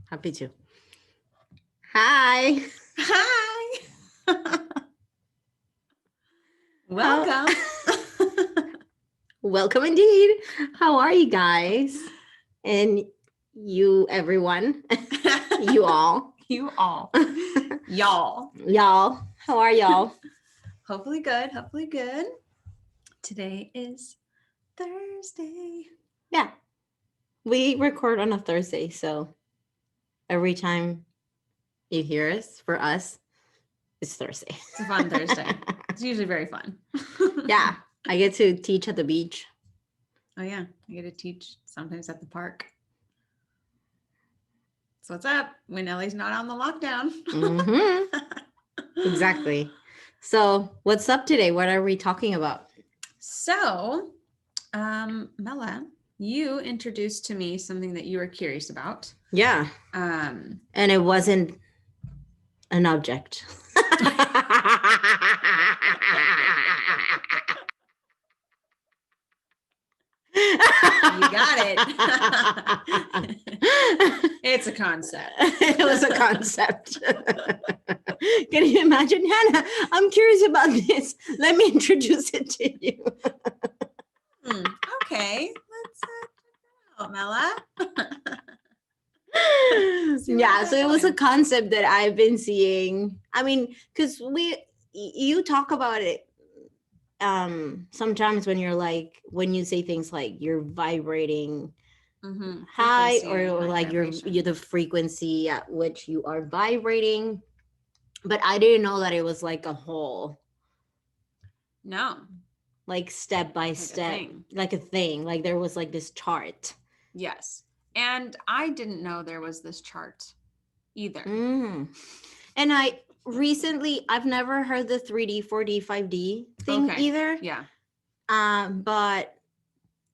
Happy to. Hi. Hi. Welcome. Welcome indeed. How are you guys? And you, everyone. You all. You all. Y'all. Y'all. How are y'all? Hopefully good. Hopefully good. Today is Thursday. Yeah. We record on a Thursday, so every time you hear us, for us, it's Thursday. It's a fun Thursday. It's usually very fun. Yeah. I get to teach at the beach. Oh yeah. I get to teach sometimes at the park. So what's up when Ellie's not on the lockdown? Mm-hmm. Exactly. So what's up today? What are we talking about? So, Mela, you introduced to me something that you were curious about. Yeah. And it wasn't an object. You got it. It's a concept. It was a concept. Can you imagine, Hannah? I'm curious about this. Let me introduce it to you. Okay. Let's check it out, Mela. Yeah, so it was a concept that I've been seeing. I mean, because you talk about it sometimes when you say things like you're vibrating high or like you're the frequency at which you are vibrating, but I didn't know that it was like a whole like step by step, like a thing, like there was like this chart. Yes, and I didn't know there was this chart either. And I've never heard the 3D, 4D, 5D thing either. Yeah. But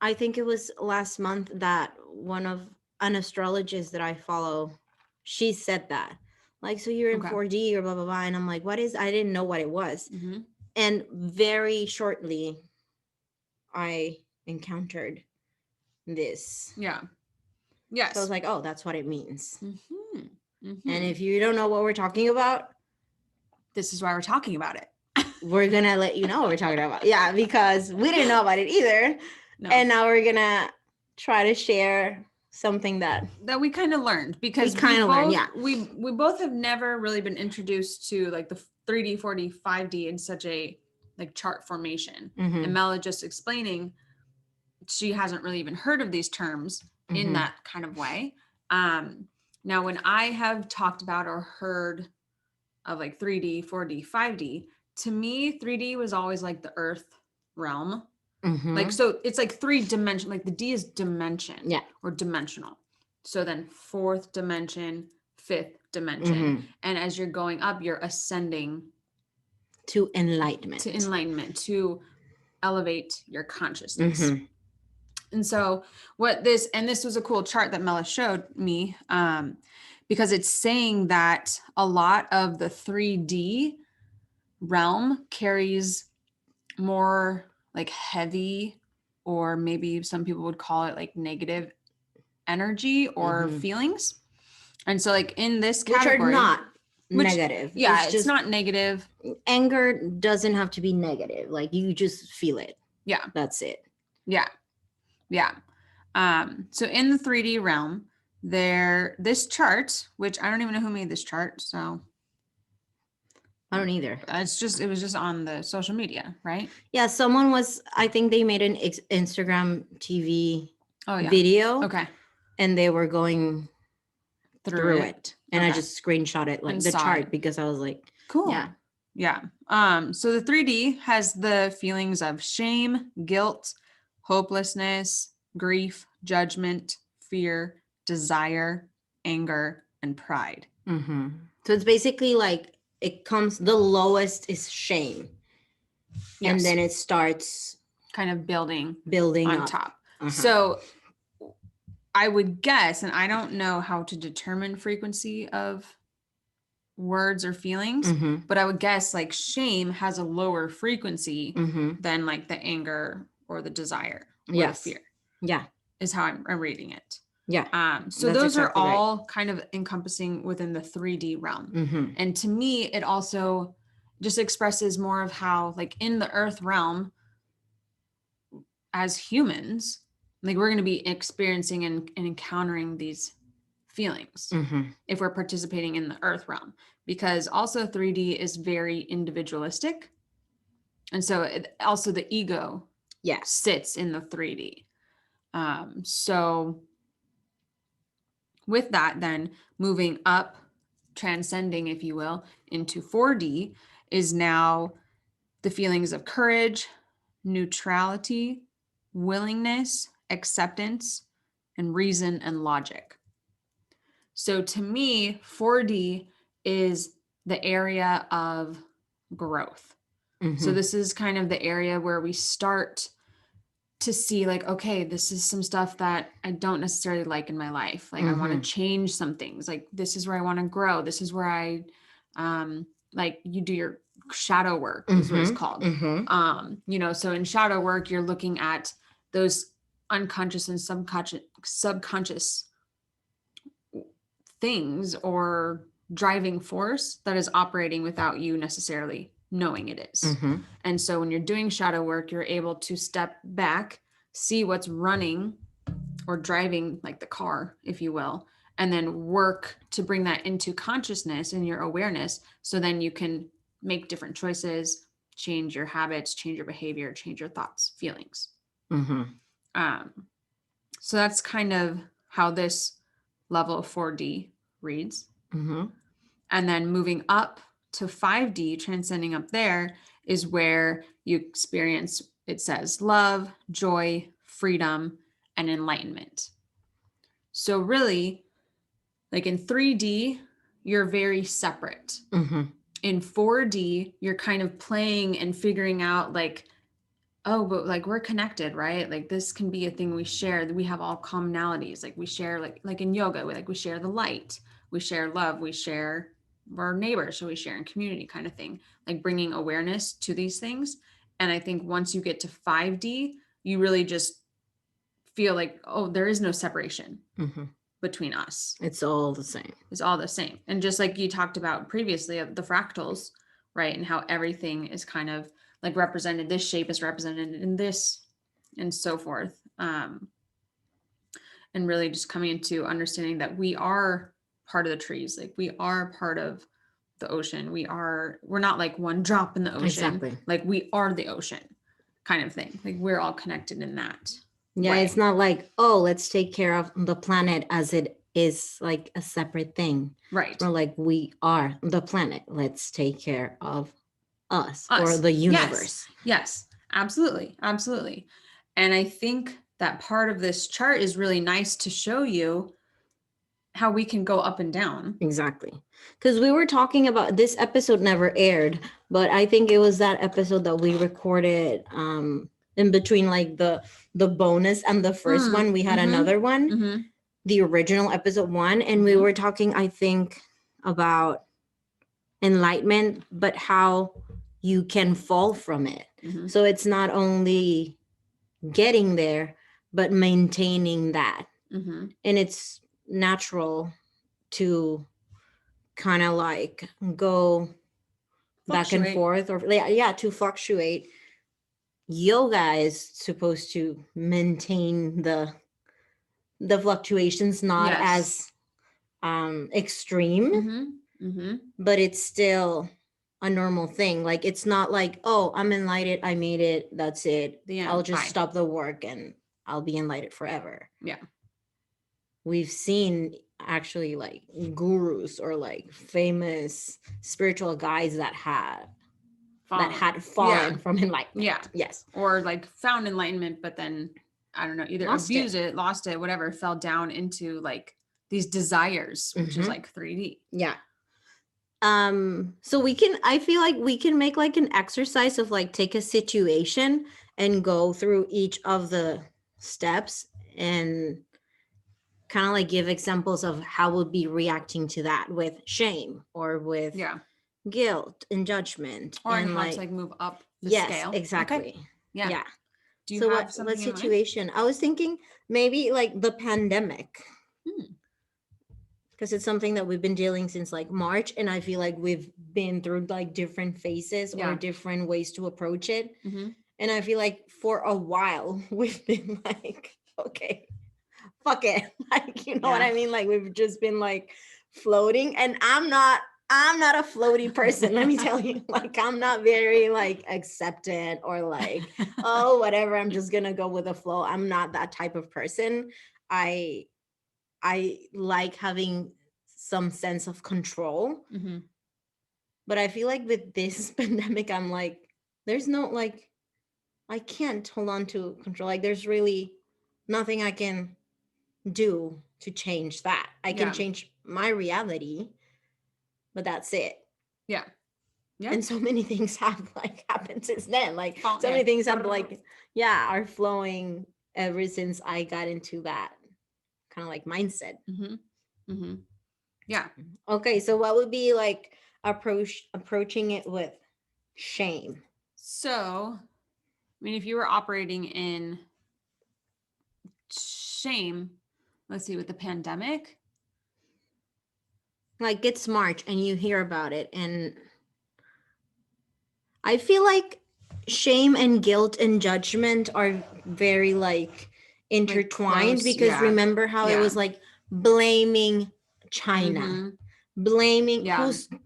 I think it was last month that an astrologist that I follow, she said that. Like, so you're in 4D or blah, blah, blah. And I'm like, I didn't know what it was. Mm-hmm. And very shortly, I encountered this. Yeah. Yes. So I was like, oh, that's what it means. Mm-hmm. Mm-hmm. And if you don't know what we're talking about, this is why we're talking about it. We're going to let you know what we're talking about. Yeah, because we didn't know about it either. No. And now we're going to try to share something that we kind of learned, because we both have never really been introduced to like the 3D, 4D, 5D in such a like chart formation. Mm-hmm. And Mela just explaining, she hasn't really even heard of these terms in that kind of way. Now, when I have talked about or heard of like 3D, 4D, 5D, to me, 3D was always like the earth realm. Mm-hmm. Like, so it's like 3 dimension, like the D is dimension or dimensional. So then 4th dimension, 5th dimension. Mm-hmm. And as you're going up, you're ascending to enlightenment, to elevate your consciousness. Mm-hmm. And so this was a cool chart that Mela showed me, because it's saying that a lot of the 3D realm carries more like heavy, or maybe some people would call it like negative energy or feelings. And so like in this category, which are not negative. Yeah, it's not negative. Anger doesn't have to be negative. Like you just feel it. Yeah. That's it. Yeah. Yeah. So in the 3D realm, this chart, which I don't even know who made this chart, so I don't either. It was just on the social media, right? Yeah, I think they made an Instagram TV video. Okay. And they were going through it. And I just screenshot it, like the chart, because I was like, cool. Yeah. Yeah. So the 3D has the feelings of shame, guilt, hopelessness, grief, judgment, fear, desire, anger, and pride. Mm-hmm. So it's basically like the lowest is shame. Yes. And then it starts kind of building on up. Top. Uh-huh. So I would guess, and I don't know how to determine frequency of words or feelings, but I would guess like shame has a lower frequency than like the anger or the desire or the fear. Yeah. Is how I'm reading it. Yeah. So those exactly are all right. Kind of encompassing within the 3D realm. Mm-hmm. And to me, it also just expresses more of how, like, in the earth realm, as humans, like, we're going to be experiencing and encountering these feelings if we're participating in the earth realm, because also 3D is very individualistic. And so also the ego sits in the 3D. So with that, then moving up, transcending, if you will, into 4D is now the feelings of courage, neutrality, willingness, acceptance, and reason and logic. So to me, 4D is the area of growth. So this is kind of the area where we start to see, like, okay, this is some stuff that I don't necessarily like in my life. Like, I want to change some things. Like, this is where I want to grow. This is where I, like, you do your shadow work is what it's called. You know, so in shadow work, you're looking at those unconscious and subconscious things or driving force that is operating without you necessarily knowing it is. And so when you're doing shadow work, you're able to step back, see what's running or driving, like the car, if you will, and then work to bring that into consciousness and your awareness. So then you can make different choices, change your habits, change your behavior, change your thoughts, feelings. So that's kind of how this level of 4D reads. And then moving up to 5D, transcending up there, is where you experience, it says, love, joy, freedom, and enlightenment. So really, like in 3D, you're very separate. In 4D, you're kind of playing and figuring out, like, oh, but like, we're connected, right? Like, this can be a thing we share. We have all commonalities. Like, we share, like in yoga, we share the light, we share love, we share our neighbors, so we share in community, kind of thing, like bringing awareness to these things. And I think once you get to 5D, you really just feel like, oh, there is no separation between us. It's all the same. It's all the same. And just like you talked about previously of the fractals, right? And how everything is kind of like represented, this shape is represented in this, and so forth. And really just coming into understanding that we are part of the trees. Like, we are part of the ocean. We're not like one drop in the ocean. Exactly. Like, we are the ocean, kind of thing. Like, we're all connected in that. Yeah. Right. It's not like, oh, let's take care of the planet as it is like a separate thing. Right. We're like, we are the planet. Let's take care of us. Or the universe. Yes, absolutely. Absolutely. And I think that part of this chart is really nice to show you how we can go up and down. Exactly. Because we were talking about, this episode never aired, but I think it was that episode that we recorded in between, like the bonus and the first one. We had another one, the original episode 1, and we were talking, I think, about enlightenment, but how you can fall from it. So it's not only getting there, but maintaining that. And it's natural to kind of like go back and forth, or to fluctuate. Yoga is supposed to maintain the fluctuations, not as extreme, but it's still a normal thing. Like, it's not like, oh, I'm enlightened, I made it, that's it. I'll just stop the work and I'll be enlightened forever. Yeah. We've seen actually like gurus or like famous spiritual guides that had fallen from enlightenment. Yeah. Yes. Or like found enlightenment, but then, I don't know, either lost it, whatever, fell down into like these desires, which is like 3D. Yeah. So I feel like we can make like an exercise of like, take a situation and go through each of the steps and kind of like give examples of how we'll be reacting to that with shame or with guilt and judgment, or and how to like move up the scale. Exactly. Okay. Yeah. Do you have what situation? I was thinking maybe like the pandemic. Because it's something that we've been dealing since like March, and I feel like we've been through like different phases or different ways to approach it. And I feel like for a while we've been like, okay, fuck it. Like, you know what I mean? Like we've just been like floating, and I'm not a floaty person. Let me tell you, like, I'm not very like acceptant or like, oh, whatever, I'm just going to go with the flow. I'm not that type of person. I like having some sense of control. But I feel like with this pandemic, I'm like, there's no, like, I can't hold on to control. Like, there's really nothing I can do to change that. I can change my reality, but that's it. Yeah. And so many things have like happened since then. Like so many things have like, are flowing ever since I got into that kind of like mindset. Yeah. Okay. So what would be like approaching it with shame? So, I mean, if you were operating in shame, let's see, with the pandemic, like it's March and you hear about it, and I feel like shame and guilt and judgment are very like intertwined, like because remember how it was like blaming China, blaming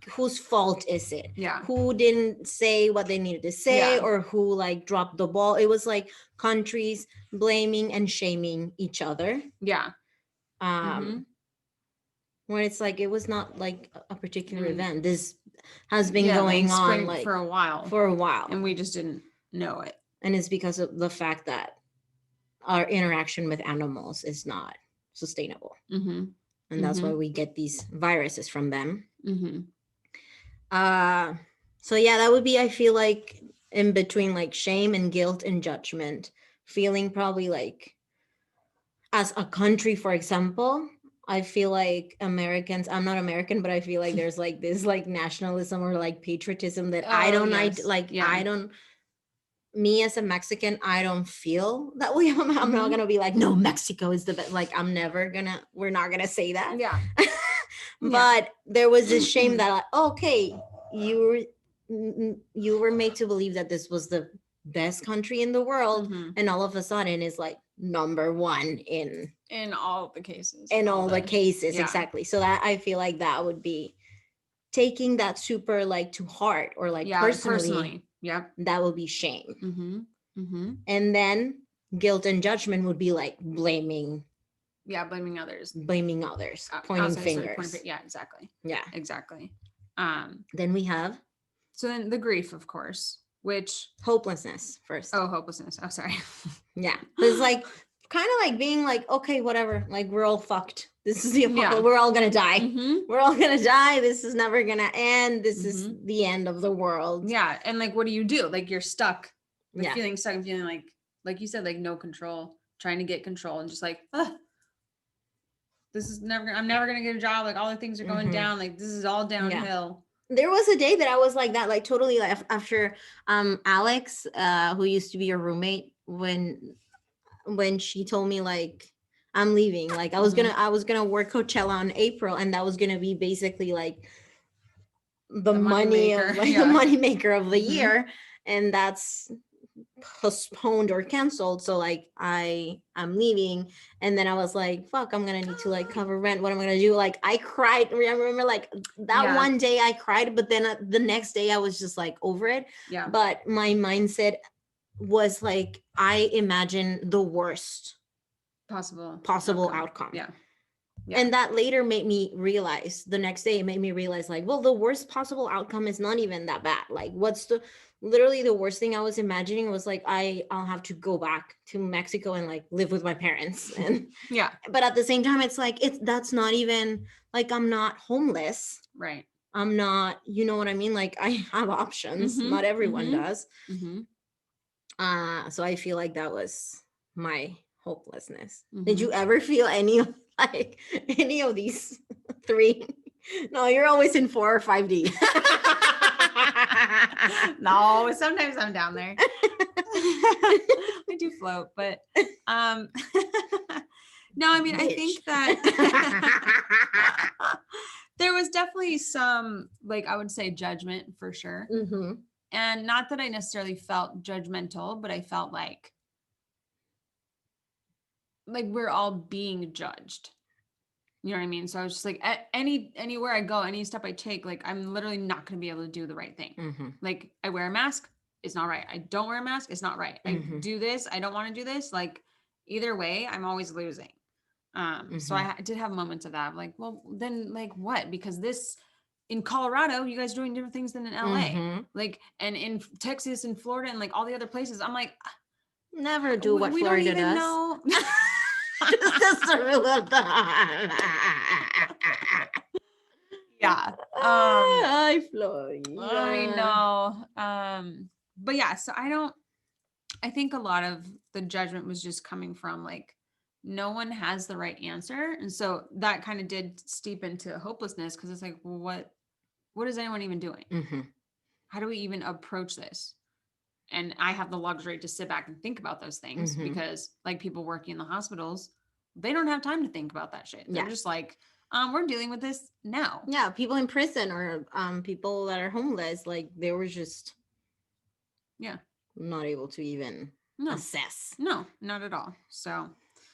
whose fault is it? Who didn't say what they needed to say, or who like dropped the ball? It was like countries blaming and shaming each other. When it's like it was not like a particular event. This has been going on like for a while. And we just didn't know it. And it's because of the fact that our interaction with animals is not sustainable. And that's why we get these viruses from them. So yeah, that would be, I feel like, in between like shame and guilt and judgment, feeling probably like as a country, for example, I feel like Americans, I'm not American, but I feel like there's like this like nationalism or like patriotism that I don't me as a Mexican, I don't feel that way. I'm not going to be like, no, Mexico is the best. Like, we're not going to say that. But there was this shame that like, okay, you were made to believe that this was the best country in the world. And all of a sudden it's like number one in all the cases. Exactly. So that I feel like that would be taking that super like to heart, or like personally. That would be shame. And then guilt and judgment would be like blaming others, pointing fingers. Exactly. Then we have then the grief, of course, which hopelessness first. Hopelessness. Oh, sorry. It's like kind of like being like, okay, whatever, like we're all fucked. This is the we're all gonna die. We're all gonna die. This is never gonna end. This is the end of the world. And like, what do you do? Like, you're stuck. Feeling stuck and feeling like you said, like no control, trying to get control, and just like, this is I'm never gonna get a job. Like all the things are going down. Like this is all downhill. There was a day that I was like that, like totally like after Alex, who used to be your roommate, when she told me like I'm leaving, like I was gonna work Coachella in April, and that was gonna be basically like the money of like the money maker of the year, and that's postponed or canceled. So like I'm leaving, and then I was like, fuck, I'm gonna need to like cover rent. What am I gonna do? Like I cried. I remember like that one day I cried, but then the next day I was just like over it. But my mindset was like, I imagine the worst possible outcome. And that later made me realize, the next day it made me realize like, well, the worst possible outcome is not even that bad. Like literally the worst thing I was imagining was like, I'll have to go back to Mexico and like live with my parents. And but at the same time, it's like, that's not even like, I'm not homeless. I'm not, you know what I mean? Like I have options. Not everyone does. So I feel like that was my hopelessness. Did you ever feel any of these three? No, you're always in 4 or 5D. No, sometimes I'm down there. I do float, but No, I mean, Bitch. I think that there was definitely some, like, I would say judgment for sure. Mm-hmm. And not that I necessarily felt judgmental, but I felt like we're all being judged. You know what I mean? So I was just like, anywhere I go, any step I take, like, I'm literally not going to be able to do the right thing. Mm-hmm. Like, I wear a mask, it's not right. I don't wear a mask, it's not right. Mm-hmm. I do this, I don't want to do this. Like, either way, I'm always losing. So I did have moments of that. I'm like, well, then, like, what? Because this in Colorado, you guys are doing different things than in LA, like, and in Texas and Florida and like all the other places. I'm like, never do what we Florida don't even does. Know. Just the rule of the Yeah. Hi, Florida. I know. But yeah, so I think a lot of the judgment was just coming from like, no one has the right answer. And so that kind of did steep into hopelessness, because it's like, well, what is anyone even doing? Mm-hmm. How do we even approach this? And I have the luxury to sit back and think about those things, because like people working in the hospitals, they don't have time to think about that shit. They're just like, we're dealing with this now. Yeah, people in prison or people that are homeless, like they were just not able to even assess. No, not at all. So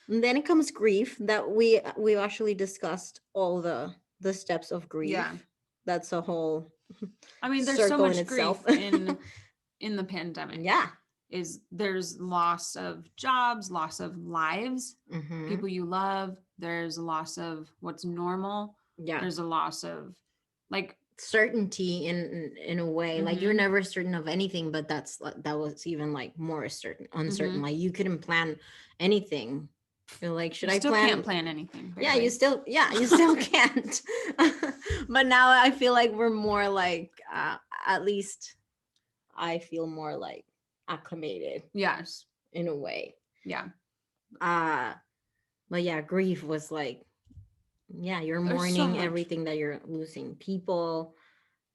and then it comes grief, that we've actually discussed all the steps of grief. Yeah. That's a whole there's so much grief in the pandemic. Yeah. There's loss of jobs, loss of lives, people you love. There's a loss of what's normal. Yeah. There's a loss of like certainty in a way. Like you're never certain of anything, but that was even like more uncertain. Like you couldn't plan anything. You're like, should I can't plan anything? Yeah, you still can't. But now I feel like we're more like at least I feel more like acclimated. Yes. In a way. Yeah. But yeah, grief was like, yeah, you're mourning everything that you're losing. People,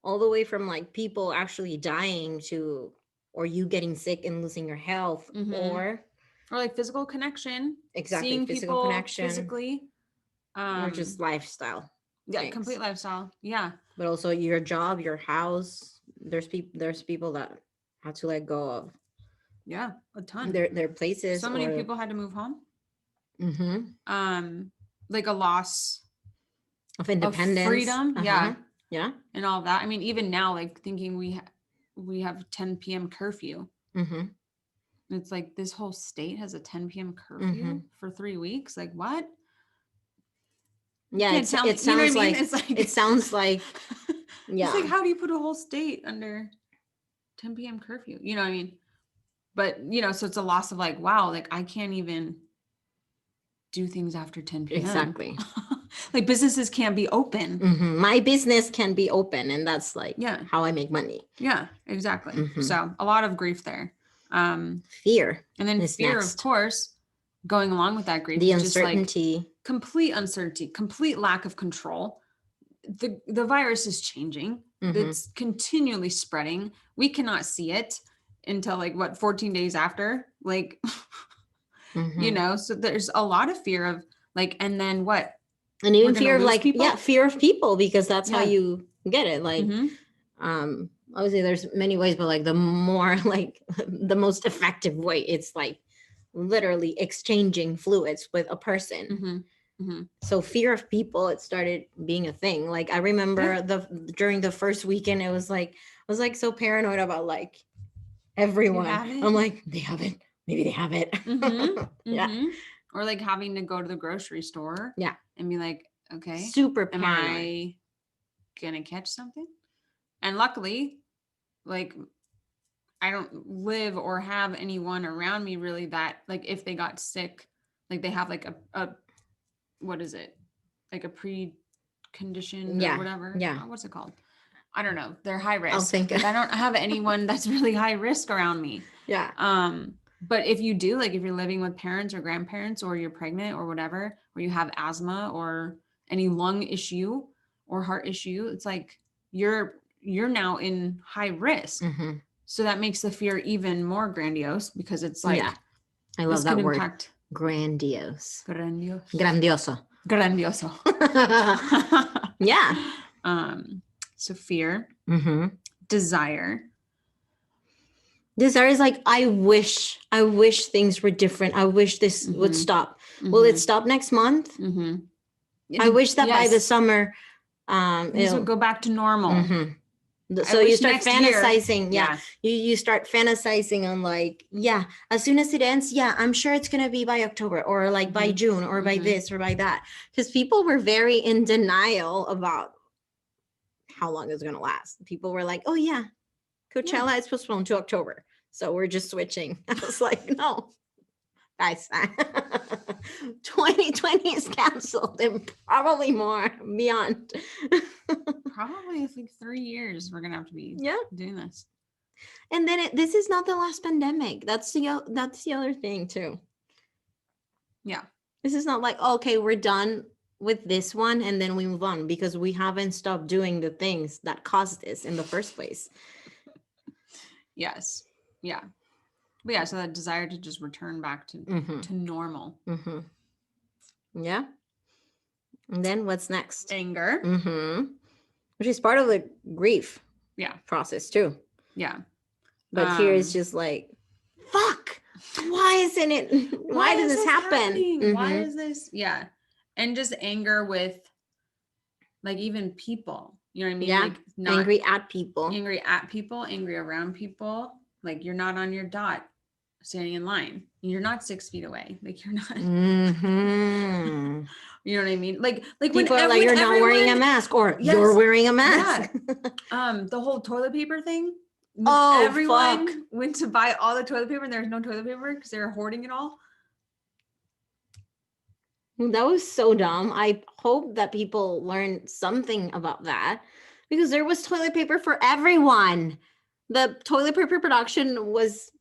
all the way from like people actually dying to, or you getting sick and losing your health, or like physical connection. Exactly. Seeing physical people connection. Physically. Or just lifestyle. Yeah, things. Complete lifestyle. Yeah. But also your job, your house. There's people that had to let go of. Yeah, a ton. Their places. So many people had to move home. Like a loss of independence, of freedom. Yeah. Yeah. And all that. I mean, even now, like thinking we have 10 p.m. curfew. It's like this whole state has a 10 p.m. curfew for 3 weeks. Like what? Yeah, it sounds like, it's like it sounds like yeah. It's like, how do you put a whole state under 10 p.m. curfew? You know what I mean? But so it's a loss of like, wow, like I can't even do things after 10 p.m. Exactly. Like businesses can't be open. My business can be open, and that's like how I make money. Yeah, exactly. So a lot of grief there. Fear. And then fear, of course, going along with that grief. The uncertainty. Just like complete uncertainty, complete lack of control. The virus is changing. It's continually spreading. We cannot see it until 14 days after. So there's a lot of fear of and then what? And even fear of people? Fear of people, because that's how you get it. Obviously there's many ways, but the more the most effective way, it's literally exchanging fluids with a person. So fear of people, it started being a thing. I remember during the first weekend, it was I was so paranoid about everyone. I'm like, they have it. Maybe they have it. Yeah. Or having to go to the grocery store. Yeah. And be like, okay, super paranoid. Am I gonna catch something? And luckily, I don't live or have anyone around me really that if they got sick, they have a what is it? A precondition or whatever. Yeah. What's it called? I don't know. They're high risk. I'll think. I don't have anyone that's really high risk around me. Yeah. But if you do, if you're living with parents or grandparents, or you're pregnant or whatever, or you have asthma or any lung issue or heart issue, it's you're now in high risk. So that makes the fear even more grandiose, because it's I love that word. Impact Grandiose. Grandioso. Yeah. So fear. Mm-hmm. Desire. Desire is like, I wish things were different. I wish this would stop. Will it stop next month? I wish that by the summer, things would go back to normal. So you start fantasizing. You start fantasizing on like, as soon as it ends, I'm sure it's going to be by October or like by June or by this or by that. Because people were very in denial about how long it's going to last. People were like, oh yeah, Coachella is postponed to October. So we're just switching. I was like, no, guys, 2020 is canceled and probably more beyond. Probably I think 3 years we're gonna have to be doing this. And then this is not the last pandemic. That's the other thing too. Yeah. This is not like, okay, we're done with this one and then we move on, because we haven't stopped doing the things that caused this in the first place. Yes. Yeah. But yeah, so that desire to just return back to normal. Yeah. And then what's next? Anger. Which is part of the grief process too. Yeah. But here it's just like, fuck, why isn't it? Why did this happen? Why is this? Yeah. And just anger with like even people, you know what I mean? Yeah. Like not angry at people, angry around people. Like you're not on your dot standing in line. You're not 6 feet away. Like you're not, you know what I mean? Like people are like, you're not wearing a mask, or you're wearing a mask. Yeah. The whole toilet paper thing. Everyone went to buy all the toilet paper and there's no toilet paper because they were hoarding it all. That was so dumb. I hope that people learn something about that, because there was toilet paper for everyone. The toilet paper production was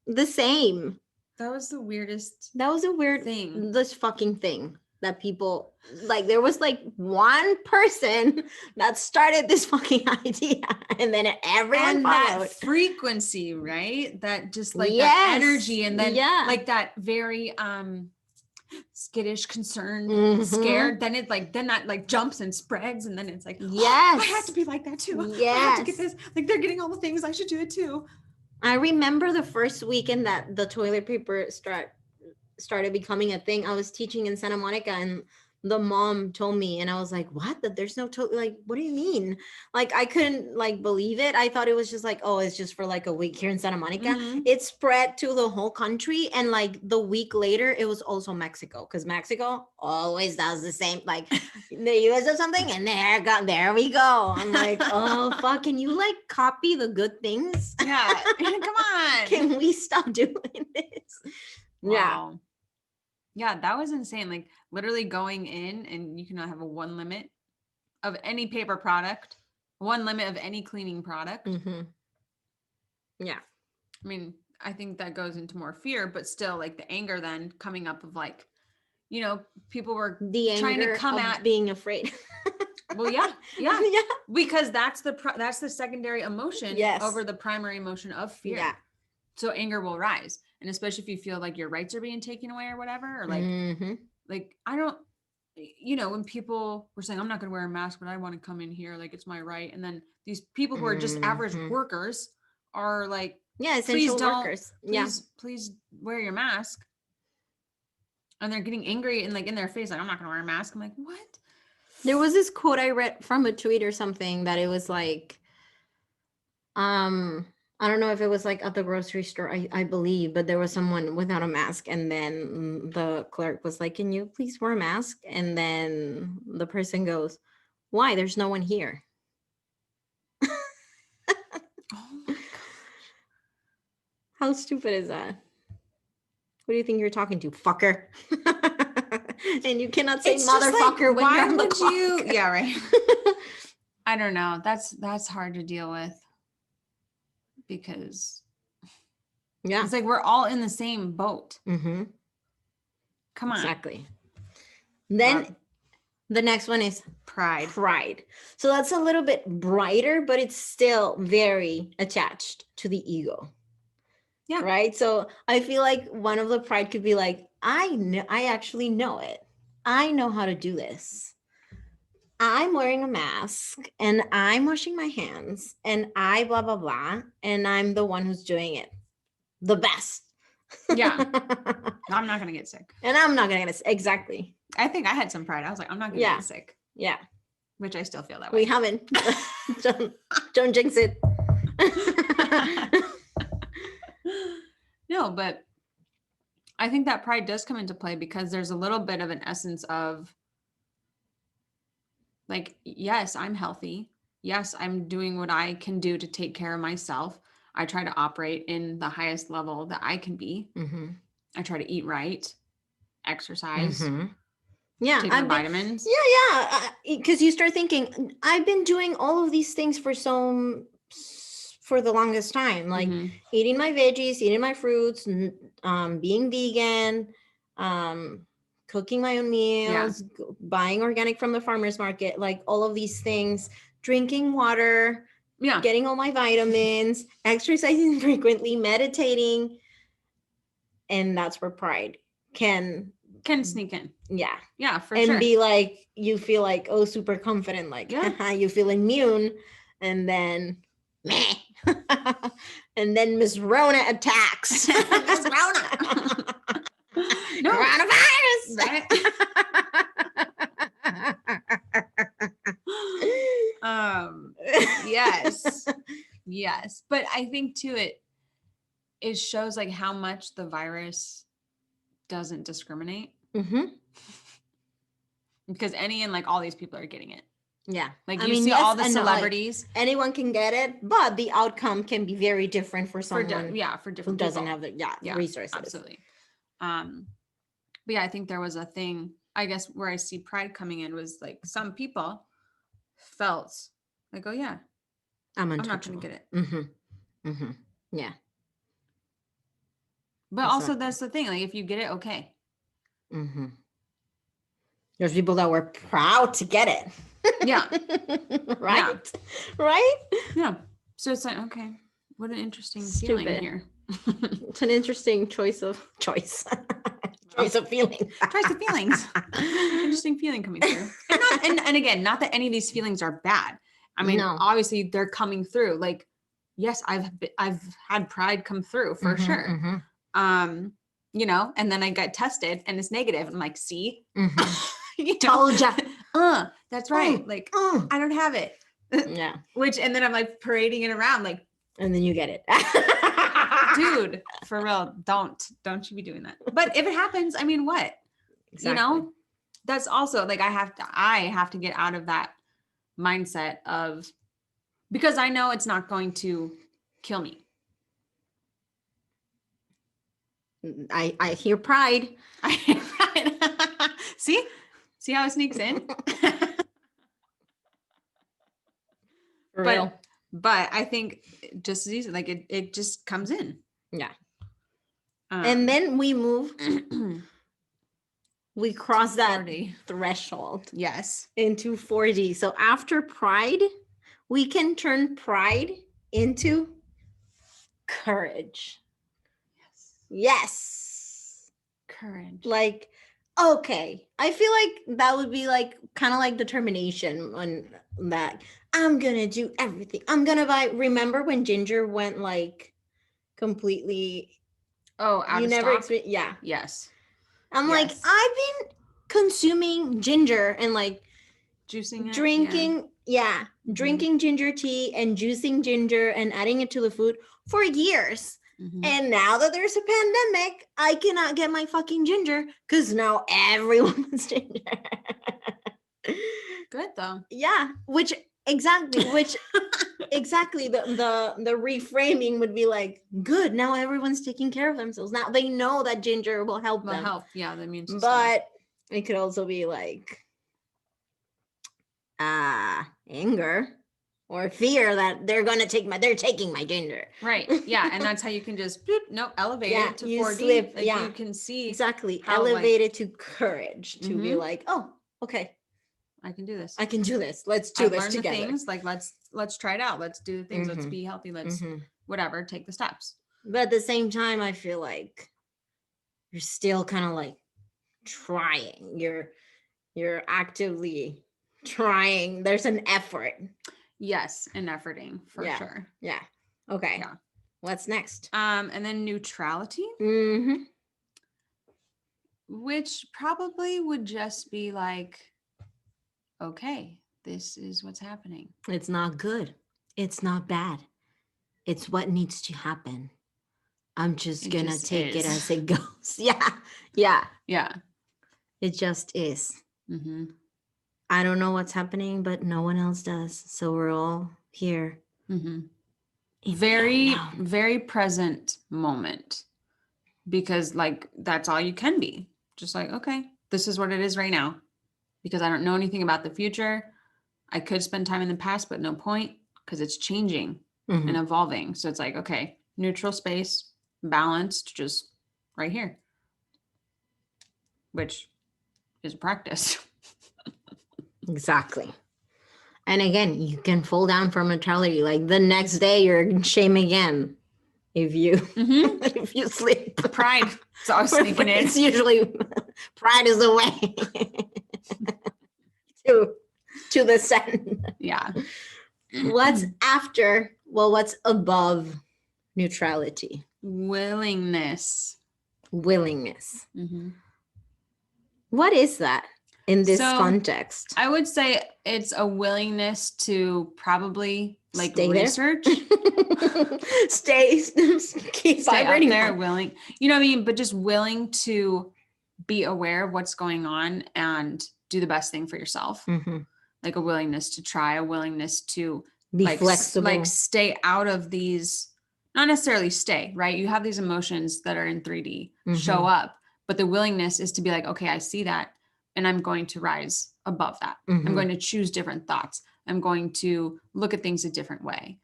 the same. That was the weirdest. That was a weird thing. This fucking thing that people like. There was like one person that started this fucking idea, and then everyone followed. That frequency, right? That just like that energy, and then like that very skittish, concerned, scared. Then that like jumps and spreads, and then it's like, I have to be like that too. I have to get this. Like they're getting all the things, I should do it too. I remember the first weekend that the toilet paper started becoming a thing. I was teaching in Santa Monica, and the mom told me, and I was like, what? That there's no like, what do you mean? Like, I couldn't like believe it. I thought it was just like, oh, it's just for like a week here in Santa Monica. It spread to the whole country. And like the week later, it was also Mexico, because Mexico always does the same. Like the US does something and there we go. I'm like, oh, fuck, can you like copy the good things? Yeah, come on. Can we stop doing this? Wow. Yeah, that was insane. Like literally going in, and you cannot have a one limit of any paper product, one limit of any cleaning product. Yeah. I mean, I think that goes into more fear, but still like the anger then coming up of like, you know, people were trying to come at being afraid. Well, yeah. Because that's the secondary emotion over the primary emotion of fear. Yeah. So anger will rise. And especially if you feel like your rights are being taken away or whatever, or like, like, I don't, you know, when people were saying, I'm not going to wear a mask, but I want to come in here, like, it's my right. And then these people who are just average workers are like, essential workers. Please wear your mask. And they're getting angry and like in their face, like, I'm not going to wear a mask. I'm like, what? There was this quote I read from a tweet or something that it was like, I don't know if it was like at the grocery store, I believe, but there was someone without a mask, and then the clerk was like, can you please wear a mask? And then the person goes, why? There's no one here. Oh my gosh. How stupid is that? Who do you think you're talking to, fucker? And you cannot say motherfucker when you're on the clock. Yeah, right. I don't know. That's hard to deal with. Because it's like we're all in the same boat. Come on. Exactly. Then the next one is pride. So that's a little bit brighter, but it's still very attached to the ego. Yeah. Right. So I feel like one of the pride could be like, I actually know it. I know how to do this. I'm wearing a mask and I'm washing my hands and I blah, blah, blah. And I'm the one who's doing it the best. Yeah. I'm not going to get sick. And I'm not going to get sick. Exactly. I think I had some pride. I was like, I'm not going to get sick. Yeah. Which I still feel that way. We haven't. don't jinx it. No, but I think that pride does come into play because there's a little bit of an essence of like, yes, I'm healthy. Yes, I'm doing what I can do to take care of myself. I try to operate in the highest level that I can be. Mm-hmm. I try to eat right, exercise, yeah, take my vitamins. Yeah. Because you start thinking, I've been doing all of these things for the longest time, like eating my veggies, eating my fruits, being vegan, cooking my own meals, buying organic from the farmer's market, like all of these things, drinking water, getting all my vitamins, exercising frequently, meditating. And that's where pride can sneak in. Yeah. Yeah, for sure. And be like, you feel like, oh, super confident, like, you feel immune. And then, meh. And then Miss Rona attacks. Miss Rona. No. Coronavirus. Right? Yes. Yes. But I think too, it shows like how much the virus doesn't discriminate. Because any and like all these people are getting it. Yeah. Like you see all the celebrities. Like, anyone can get it, but the outcome can be very different for someone for different who doesn't have the resources. Absolutely. But yeah, I think there was a thing, I guess, where I see pride coming in was like some people felt like, oh yeah, I'm not going to get it. Yeah. But also that's the thing. Like if you get it, okay. There's people that were proud to get it. Yeah. Right? Yeah. Right? Yeah. So it's like, okay, what an interesting feeling here. It's an interesting choice of feelings. Choice of feelings. Interesting feeling coming through. And again, not that any of these feelings are bad. I mean, obviously they're coming through. Like, yes, I've had pride come through for sure. You know, and then I got tested and it's negative. I'm like, see, you told ya. That's right. Like, I don't have it. Yeah. And then I'm like parading it around, like, and then you get it. Dude, for real, don't you be doing that. But if it happens, I mean, what? Exactly. You know, that's also like I have to get out of that mindset of, because I know it's not going to kill me. I hear pride. I hear pride. See how it sneaks in? For real. But I think just as easy, like it just comes in. Yeah. And then we move. We cross that 4D threshold. Yes. Into 4D. So after pride, we can turn pride into courage. Yes. Courage. Like, okay. I feel like that would be like kind of like determination on that. I'm going to do everything. I'm going to buy. Remember when Ginger went like completely. Oh, out of stock? Yeah. Yes. I'm like, I've been consuming ginger and like juicing it. Drinking. Yeah. Drinking ginger tea and juicing ginger and adding it to the food for years. And now that there's a pandemic, I cannot get my fucking ginger because now everyone wants ginger. Good though. Yeah, exactly the reframing would be like, good, now everyone's taking care of themselves. Now they know that ginger will help them. The immune system. But it could also be like anger. Or fear that they're taking my ginger. Right. Yeah. And that's how you can just elevate it to 4D. You can see exactly elevate it to courage to be like, oh, okay, I can do this. Let's do this together. The things, like let's try it out. Let's do the things. Let's be healthy. Let's whatever, take the steps. But at the same time, I feel like you're still kind of like trying. You're actively trying. There's an effort. Yes, and efforting for sure. Yeah. Okay. Yeah. What's next? And then neutrality. Which probably would just be like, okay, this is what's happening. It's not good. It's not bad. It's what needs to happen. I'm just gonna take it as it goes. Yeah. It just is. I don't know what's happening, but no one else does. So we're all here. Very, very present moment. Because like, that's all you can be. Just like, okay, this is what it is right now. Because I don't know anything about the future. I could spend time in the past, but no point, because it's changing and evolving. So it's like, okay, neutral space, balanced, just right here, which is practice. Exactly. And again, you can fall down from neutrality. Like the next day, you're in shame again. If you if you sleep, pride is always sneaking in. It's usually pride is the way to the sun. Yeah. What's after? Well, what's above neutrality? Willingness. What is that in this context? I would say it's a willingness to probably like stay research. Stay out there, willing. You know what I mean? But just willing to be aware of what's going on and do the best thing for yourself. Like a willingness to try, a willingness to be flexible, like stay out of these, not necessarily stay, right? You have these emotions that are in 3D show up, but the willingness is to be like, okay, I see that. And I'm going to rise above that. I'm going to choose different thoughts. I'm going to look at things a different way.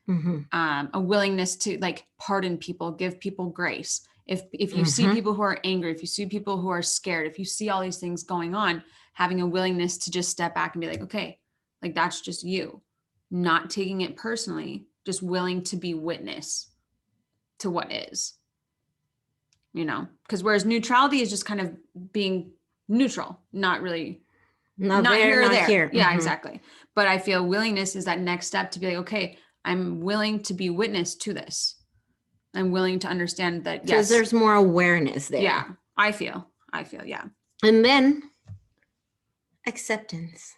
A willingness to like pardon people, give people grace. If you see people who are angry, if you see people who are scared, if you see all these things going on, having a willingness to just step back and be like, okay, like that's just you, not taking it personally, just willing to be witness to what is, you know, because whereas neutrality is just kind of being neutral, not really, not here or there. Here. Yeah, exactly. But I feel willingness is that next step to be like, okay, I'm willing to be witness to this. I'm willing to understand that. Yes, because there's more awareness there. Yeah, I feel, yeah. And then acceptance.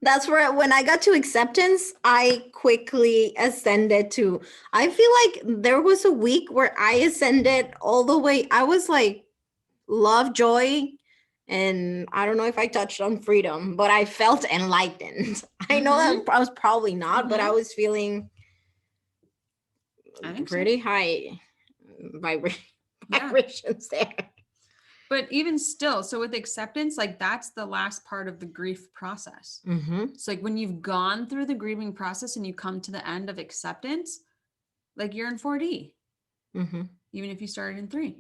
That's where when I got to acceptance, I quickly ascended to, I feel like there was a week where I ascended all the way. I was like, love, joy, and I don't know if I touched on freedom, but I felt enlightened. I know that I was probably not, but I was feeling pretty high vibrations there. But even still, so with acceptance, like that's the last part of the grief process. It's like when you've gone through the grieving process and you come to the end of acceptance, like you're in 4D, even if you started in 3.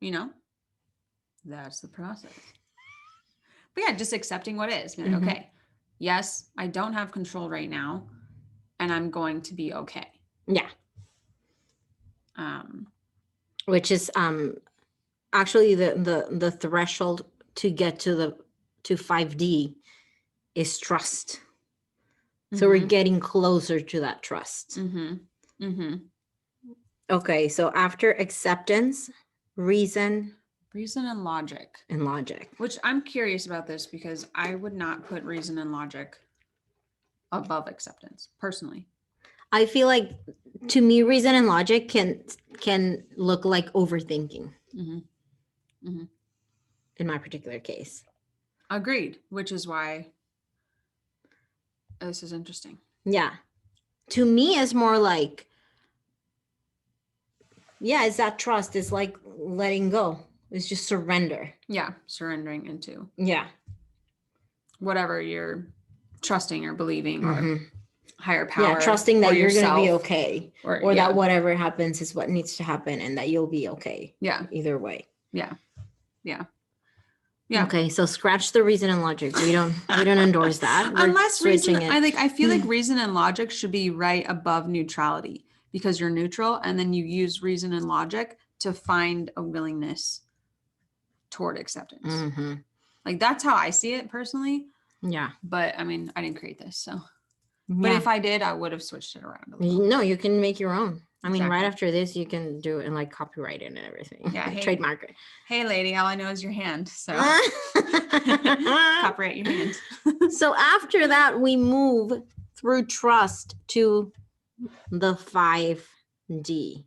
You know, that's the process. But yeah, just accepting what is. Like, okay, yes, I don't have control right now, and I'm going to be okay. Yeah. Which is actually the threshold to get to 5D is trust. So we're getting closer to that trust. Okay, so after acceptance, reason and logic. Which I'm curious about this because I would not put reason and logic above acceptance personally. I feel like to me, reason and logic can look like overthinking. In my particular case. Agreed, which is why this is interesting. Yeah. To me, it's more like, it's that trust. It's like letting go. It's just surrender. Yeah, surrendering into. Yeah. Whatever you're trusting or believing or higher power. Yeah, trusting that you're going to be okay. Or that whatever happens is what needs to happen and that you'll be okay. Yeah. Either way. Yeah. Okay, so scratch the reason and logic. We don't endorse that. Unless reason, I feel like reason and logic should be right above neutrality, because you're neutral, and then you use reason and logic to find a willingness toward acceptance. Mm-hmm. Like that's how I see it personally. Yeah. But I mean, I didn't create this, so. Yeah. But if I did, I would have switched it around a little. No, you can make your own. I mean, Exactly. right after this, you can do it and like copyright it and everything. Yeah. Hey, trademark it. Hey, lady, all I know is your hand. So copyright your hand. So after that, we move through trust to the 5D,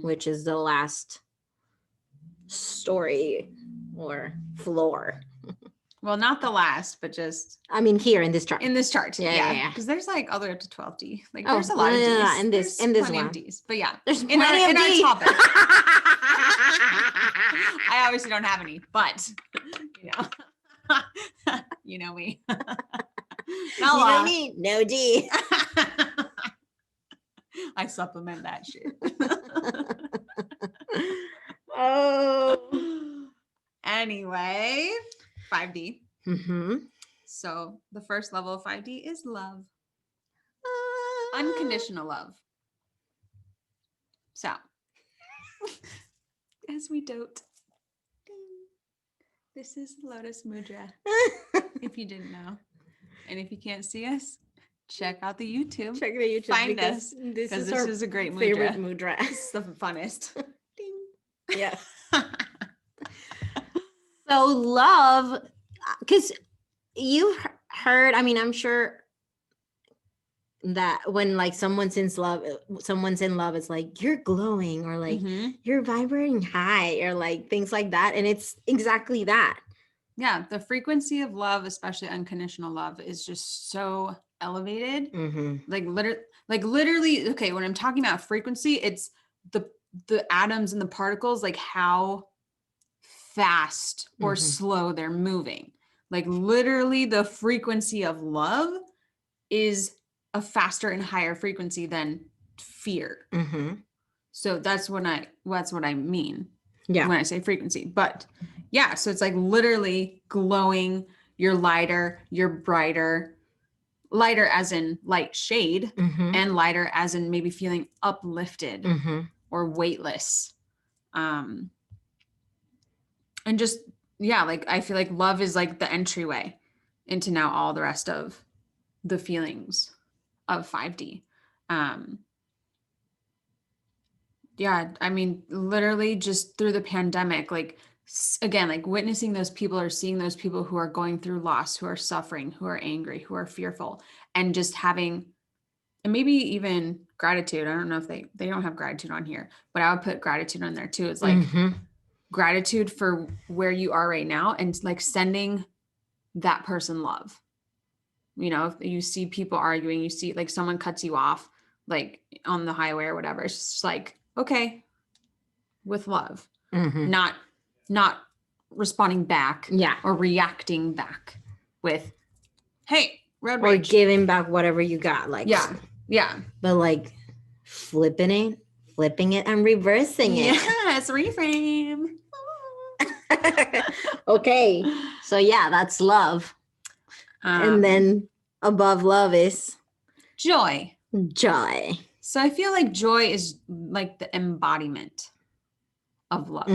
which is the last story or floor. Well, not the last, but just. I mean, here in this chart. In this chart, yeah. Because there's like all the way up to 12D. Like there's a lot of Ds. Yeah, in this plenty one. Of Ds, but yeah, there's in plenty of our Ds. topic. I obviously don't have any, but you know me. No me, no D. I supplement that shit. Oh. Anyway, 5D. Mm-hmm. So the first level of 5D is love. Unconditional love. So, as we dote, this is Lotus Mudra, if you didn't know. And if you can't see us, check out the YouTube. Check the YouTube. Find us. Because this is a great mudra. Favorite mudra. It's the funnest. Ding. Yeah. So love, because you've heard, I mean, I'm sure that when like someone's in love, it's like you're glowing or like you're vibrating high or like things like that. And it's exactly that. Yeah. The frequency of love, especially unconditional love, is just so elevated. Like literally, okay, when I'm talking about frequency, it's the atoms and the particles, like how fast or slow they're moving. Like literally the frequency of love is a faster and higher frequency than fear. So that's what I mean when I say frequency. But yeah, so it's like literally glowing, you're lighter, you're brighter, lighter as in light shade, and lighter as in maybe feeling uplifted or weightless. And just, yeah, like I feel like love is like the entryway into now all the rest of the feelings of 5D. Yeah, I mean, literally just through the pandemic, like again, like witnessing those people or seeing those people who are going through loss, who are suffering, who are angry, who are fearful, and just having, and maybe even gratitude. I don't know if they don't have gratitude on here, but I would put gratitude on there too. It's like gratitude for where you are right now and like sending that person love. You know, if you see people arguing, you see like someone cuts you off, like on the highway or whatever. It's just like, okay, with love, not responding back or reacting back with, hey, road rage. Or giving back whatever you got. Like, yeah. But like flipping it and reversing it. Yes, reframe. Okay. So yeah, that's love. And then above love is joy. So I feel like joy is like the embodiment of love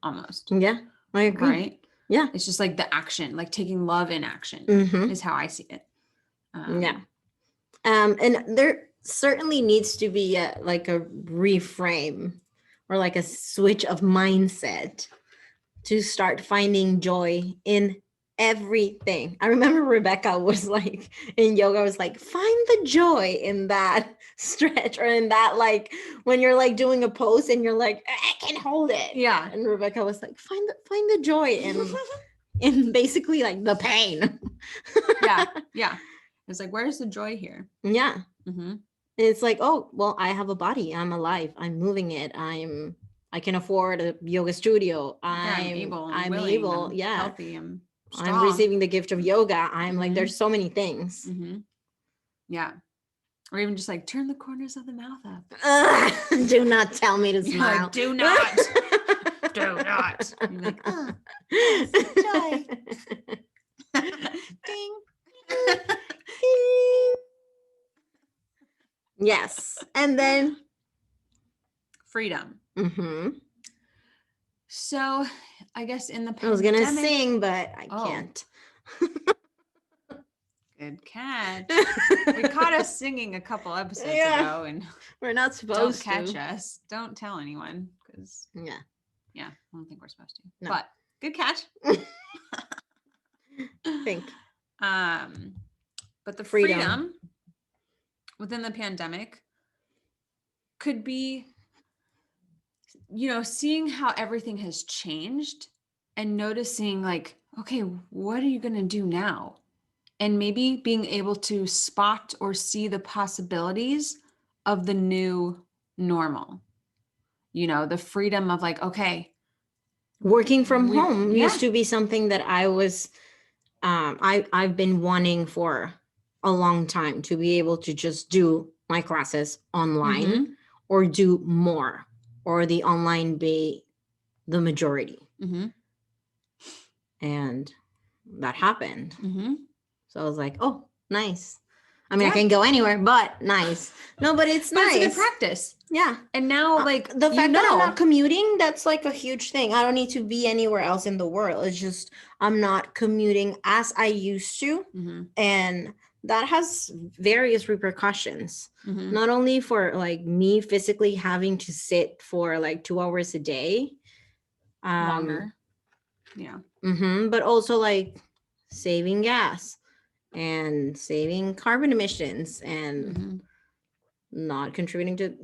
almost. Yeah, I agree. Right? Yeah. It's just like the action, like taking love in action is how I see it. And there certainly needs to be like a reframe or like a switch of mindset to start finding joy in everything. I remember Rebecca was like in yoga, was like, find the joy in that stretch or in that, like when you're like doing a pose and you're like, I can hold it. Yeah. And Rebecca was like, find the joy in basically like the pain. Yeah. It's like, where's the joy here? Yeah. It's like, oh, well, I have a body. I'm alive. I'm moving it. I can afford a yoga studio. I'm able. Yeah. Healthy. I'm receiving the gift of yoga. I'm like, there's so many things. Yeah. Or even just like turn the corners of the mouth up. Do not tell me to smile. Like, do not. Do not. You're like, yes, joy. Ding. Yes. And then freedom. Mm-hmm. So I guess in the pandemic, I was gonna sing, but I can't. Good catch. We caught us singing a couple episodes ago, and we're not supposed to. Don't catch us. Don't tell anyone, because I don't think we're supposed to. No. But good catch. Think. But the freedom within the pandemic could be, seeing how everything has changed and noticing like, okay, what are you going to do now? And maybe being able to spot or see the possibilities of the new normal. The freedom of like, okay. Working from home used to be something that I was, I've been wanting for a long time, to be able to just do my classes online or do more, or the online be the majority. And that happened. So I was like, oh, nice. I mean, I can go anywhere, but nice. No, but it's nice. It's a good practice. Yeah. And now, like, the fact that I'm not commuting, that's like a huge thing. I don't need to be anywhere else in the world. It's just I'm not commuting as I used to. And that has various repercussions. Not only for like me physically having to sit for like 2 hours a day. Longer. But also like saving gas and saving carbon emissions and not contributing to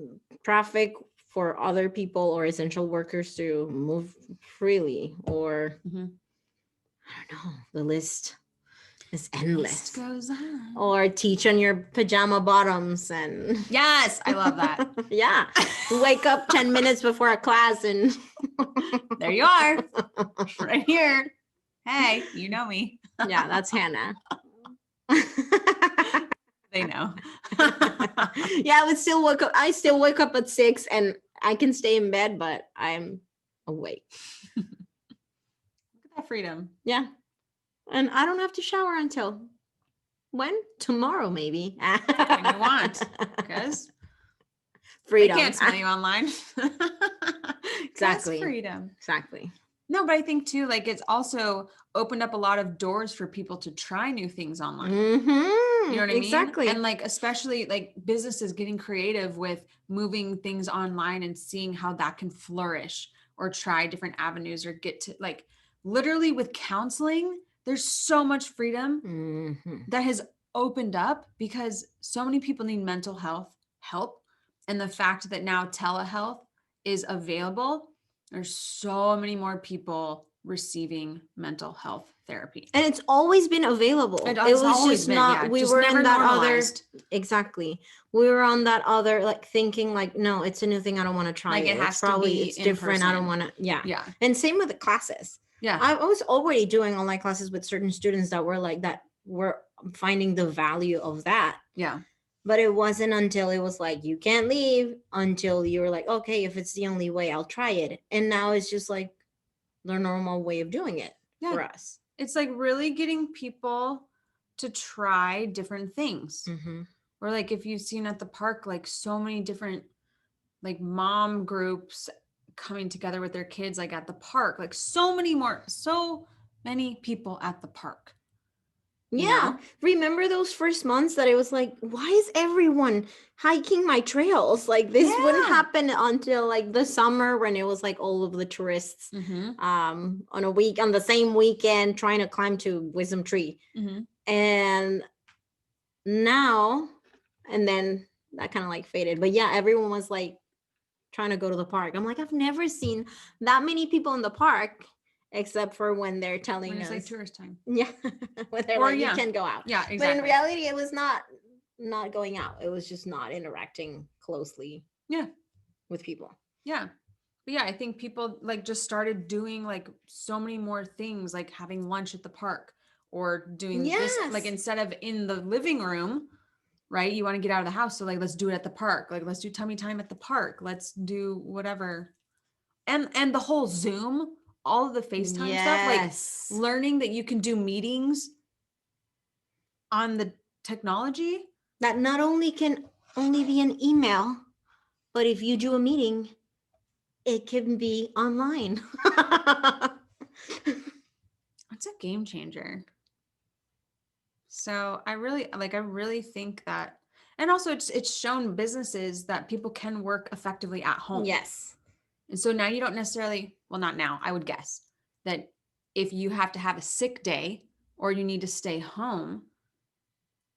traffic for other people or essential workers to move freely, or I don't know, the list is endless. List goes on. Or teach on your pajama bottoms. And yes, I love that. Yeah, wake up 10 minutes before a class and there you are, right here. Hey, you know me. Yeah, that's Hannah. They know. Yeah, I still wake up at 6 and I can stay in bed, but I'm awake. Look at that freedom. Yeah. And I don't have to shower until when? Tomorrow, maybe. When you want. Because freedom. They can't smell you online. Exactly. Freedom. Exactly. No, but I think too, like, it's also opened up a lot of doors for people to try new things online. You know what I mean? Exactly. And like, especially like businesses getting creative with moving things online and seeing how that can flourish, or try different avenues, or get to like, literally with counseling, there's so much freedom that has opened up because so many people need mental health help. And the fact that now telehealth is available, there's so many more people receiving mental health therapy. And it's always been available. It was just been, not, we were in that normalized. Exactly. We were on that other, like, thinking like, no, it's a new thing. I don't want to try it. It has to be, it's different. Person. I don't want to. Yeah. And same with the classes. Yeah. I was already doing online classes with certain students that were like, that were finding the value of that. Yeah. But it wasn't until it was like, you can't leave until you were like, okay, if it's the only way, I'll try it. And now it's just like the normal way of doing it for us. It's like really getting people to try different things. Or like, if you've seen at the park, like so many different like mom groups coming together with their kids, like at the park, like so many people at the park. Yeah. Remember those first months that it was like, why is everyone hiking my trails? Like this wouldn't happen until like the summer, when it was like all of the tourists on the same weekend trying to climb to Wisdom Tree. And now, and then that kind of like faded. But yeah, everyone was like trying to go to the park. I'm like, I've never seen that many people in the park. Except for when they're telling us, like tourist time. Yeah, when they're like, you can go out. Yeah, exactly. But in reality, it was not going out. It was just not interacting closely. Yeah, with people. Yeah, but yeah, I think people like just started doing like so many more things, like having lunch at the park, or doing this, like instead of in the living room, right? You want to get out of the house, so like let's do it at the park. Like let's do tummy time at the park. Let's do whatever, and the whole Zoom. All of the FaceTime stuff, like learning that you can do meetings on the technology. That not only can only be an email, but if you do a meeting, it can be online. It's a game changer. So I really think that, and also it's shown businesses that people can work effectively at home. Yes. And so now you don't necessarily, well, not now, I would guess that if you have to have a sick day or you need to stay home,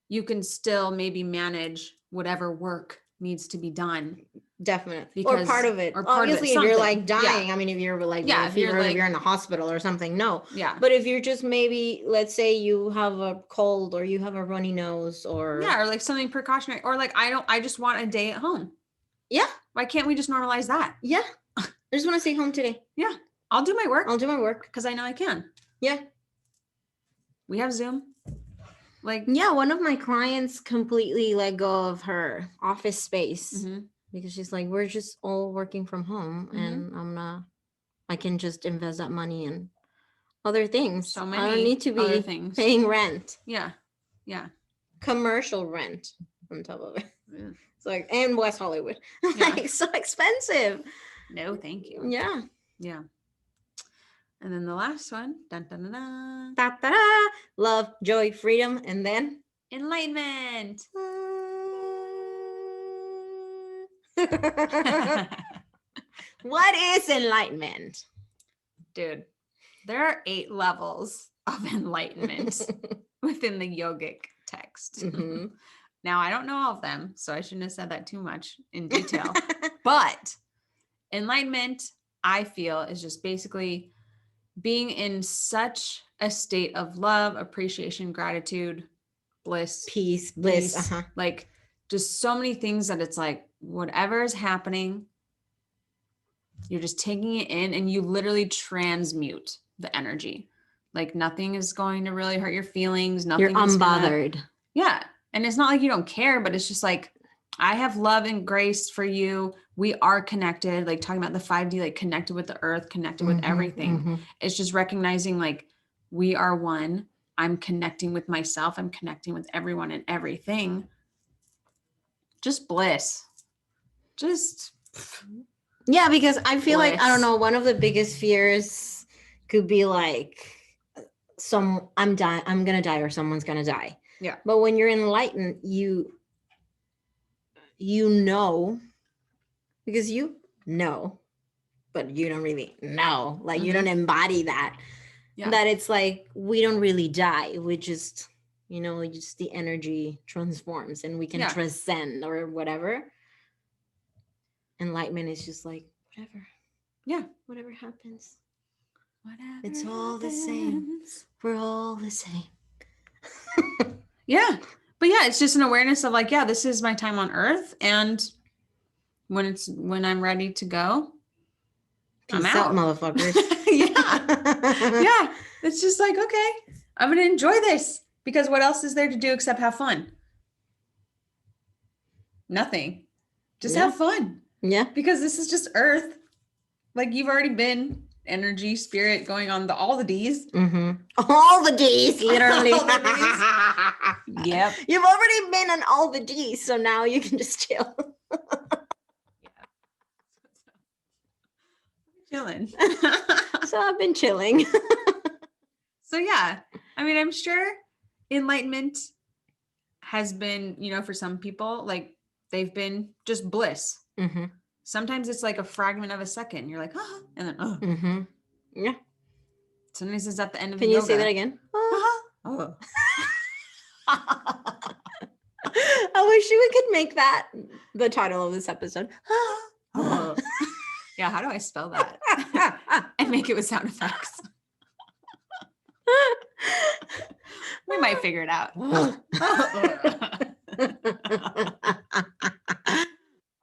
you can still maybe manage whatever work needs to be done. Definitely. Because, or part of it. Or obviously, if you're like dying, I mean, if you're like, if you're fever, if you're in the hospital or something, no. Yeah. But if you're just maybe, let's say you have a cold or you have a runny nose or. Yeah, or like something precautionary, or like, I just want a day at home. Yeah. Why can't we just normalize that? Yeah. I just want to stay home today. Yeah. I'll do my work. I'll do my work. Because I know I can. Yeah. We have Zoom. Like, yeah, one of my clients completely let go of her office space because she's like, we're just all working from home and I can just invest that money in other things. So many I don't need to be paying rent. Yeah. Yeah. Commercial rent on top of it. Yeah. It's like, and West Hollywood. Like, so expensive. No, thank you. Yeah. Yeah. And then the last one, dun, dun, dun, dun. Da, da, da. Love, joy, freedom, and then enlightenment. What is enlightenment? Dude, there are 8 levels of enlightenment within the yogic text. Mm-hmm. Now, I don't know all of them, so I shouldn't have said that too much in detail. But enlightenment, I feel, is just basically being in such a state of love, appreciation, gratitude, bliss, peace, like just so many things that it's like whatever is happening, you're just taking it in and you literally transmute the energy. Like nothing is going to really hurt your feelings. Nothing. You're unbothered. Yeah. And it's not like you don't care, but it's just like, I have love and grace for you. We are connected, like talking about the 5D, like connected with the earth, connected with everything. It's just recognizing like we are one. I'm connecting with myself. I'm connecting with everyone and everything. Just bliss. Just. Yeah, because I feel like, I don't know, one of the biggest fears could be like, I'm going to die or someone's going to die. Yeah. But when you're enlightened, you know, because you know, but you don't really know, like you don't embody that, that it's like, we don't really die. We just, just the energy transforms and we can transcend or whatever. Enlightenment is just like, whatever. Yeah. Whatever happens. Whatever. It's all the same. We're all the same. Yeah. But yeah, it's just an awareness of like, yeah, this is my time on earth. And when I'm ready to go, peace out, motherfuckers. Yeah. Yeah. It's just like, okay, I'm going to enjoy this because what else is there to do except have fun? Nothing. Just have fun. Yeah. Because this is just earth. Like you've already been energy, spirit going on all the D's. All the D's, literally. All the D's. Yep. You've already been on all the D's, so now you can just chill. Chilling. So I've been chilling. So yeah, I mean, I'm sure enlightenment has been, for some people, like they've been just bliss. Sometimes it's like a fragment of a second. You're like, ah, and then, Yeah. Sometimes it's at the end of the yoga. Can you say that again? Oh. I wish we could make that the title of this episode. Yeah, how do I spell that? And make it with sound effects. We might figure it out.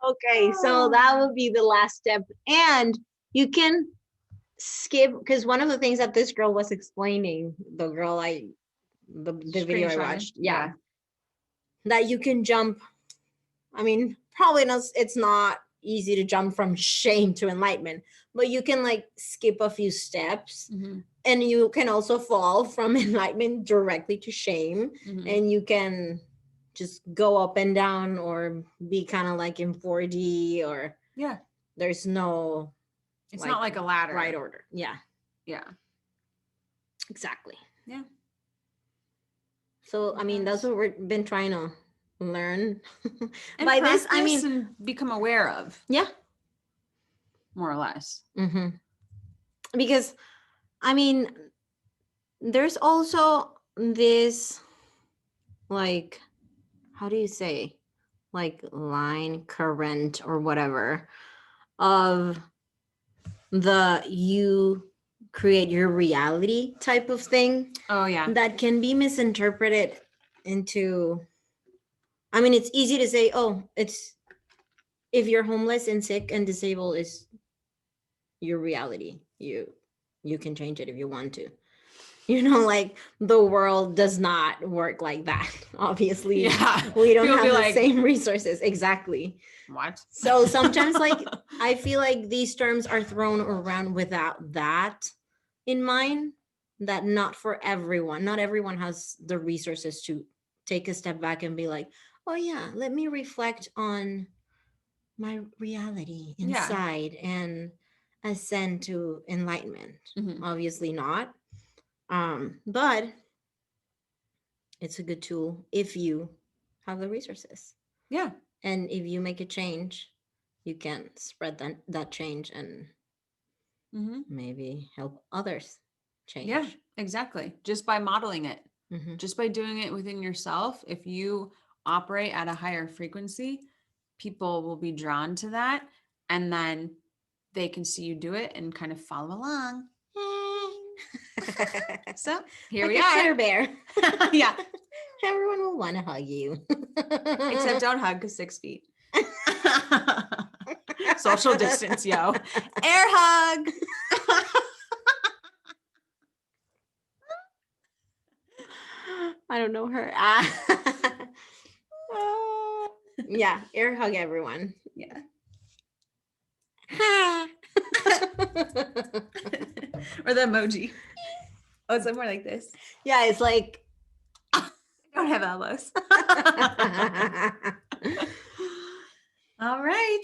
Okay, so that would be the last step. And you can skip, because one of the things that this girl was explaining, the video I watched, that you can jump. I mean, probably not, it's not easy to jump from shame to enlightenment, but you can like skip a few steps and you can also fall from enlightenment directly to shame, and you can just go up and down or be kind of like in 4D or there's no It's not like a ladder. Right order. Yeah. Yeah. Exactly. Yeah. So, I mean, that's what we've been trying to learn. And by this, I mean, and become aware of. Yeah. More or less. Mm-hmm. Because, I mean, there's also this, like, how do you say, like, line, current, or whatever, of the you create your reality type of thing. Oh, yeah. That can be misinterpreted into, I mean, it's easy to say, oh, it's, if you're homeless and sick and disabled is your reality. You can change it if you want to. Like the world does not work like that. Obviously, we don't have the same resources. Exactly. What? So sometimes, like, I feel like these terms are thrown around without that in mind, that not everyone has the resources to take a step back and be like, oh yeah, let me reflect on my reality inside and ascend to enlightenment. Mm-hmm. Obviously not. But it's a good tool if you have the resources. Yeah. And if you make a change, you can spread that change and maybe help others change. Yeah, exactly. Just by modeling it, just by doing it within yourself. If you operate at a higher frequency, people will be drawn to that. And then they can see you do it and kind of follow along. So here we are. Care bear. Yeah. Everyone will want to hug you. Except don't hug because 6 feet. Social distance, yo. Air hug. I don't know her. Yeah, air hug everyone. Yeah. Or the emoji. Oh, it's more like this. Yeah, it's like I don't have elbows. All right.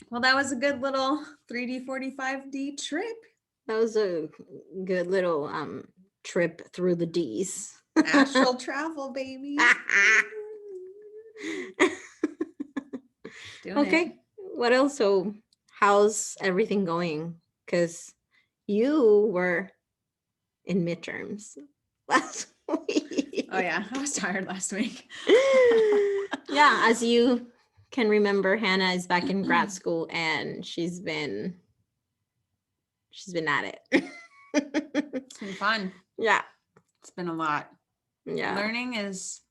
Well, that was a good little 3D 45D trip. That was a good little trip through the D's. Astral travel, baby. Okay. What else? So how's everything going? Because you were in midterms last week. Oh yeah, I was tired last week. Yeah, as you can remember, Hannah is back in grad school and she's been at it. It's been fun. Yeah. It's been a lot. Yeah. Learning is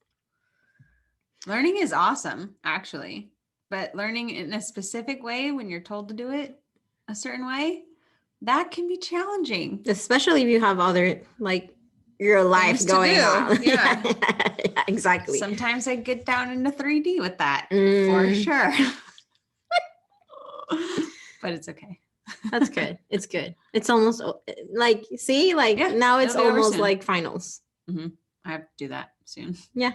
awesome, actually. But learning in a specific way when you're told to do it a certain way, that can be challenging. Especially if you have other, like, your life going on. Yeah. Yeah, exactly. Sometimes I get down into 3D with that, for sure. But it's okay. That's good. It's good. It's almost like, see, like now it's almost like finals. Mm-hmm. I have to do that soon. Yeah.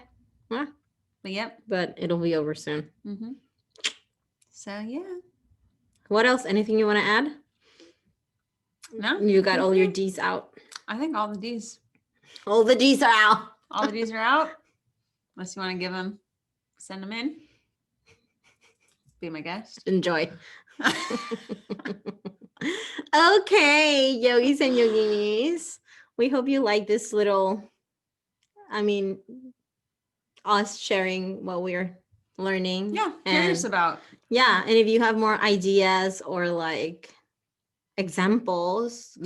But yep. But it'll be over soon. Mm-hmm. So yeah. What else? Anything you want to add? No. You got all your D's out. I think all the D's. All the D's are out. All the D's are out. Unless you want to give them, send them in. Be my guest. Enjoy. Okay, yogis and yoginis. We hope you like this little, us sharing what we're learning. Yeah, curious about. Yeah, and if you have more ideas or like examples,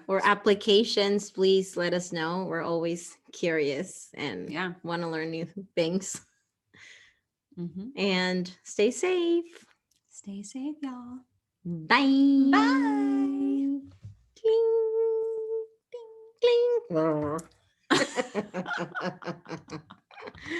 or applications, please let us know. We're always curious and want to learn new things. And stay safe. Stay safe, y'all. Bye. Bye. Cling, cling, cling.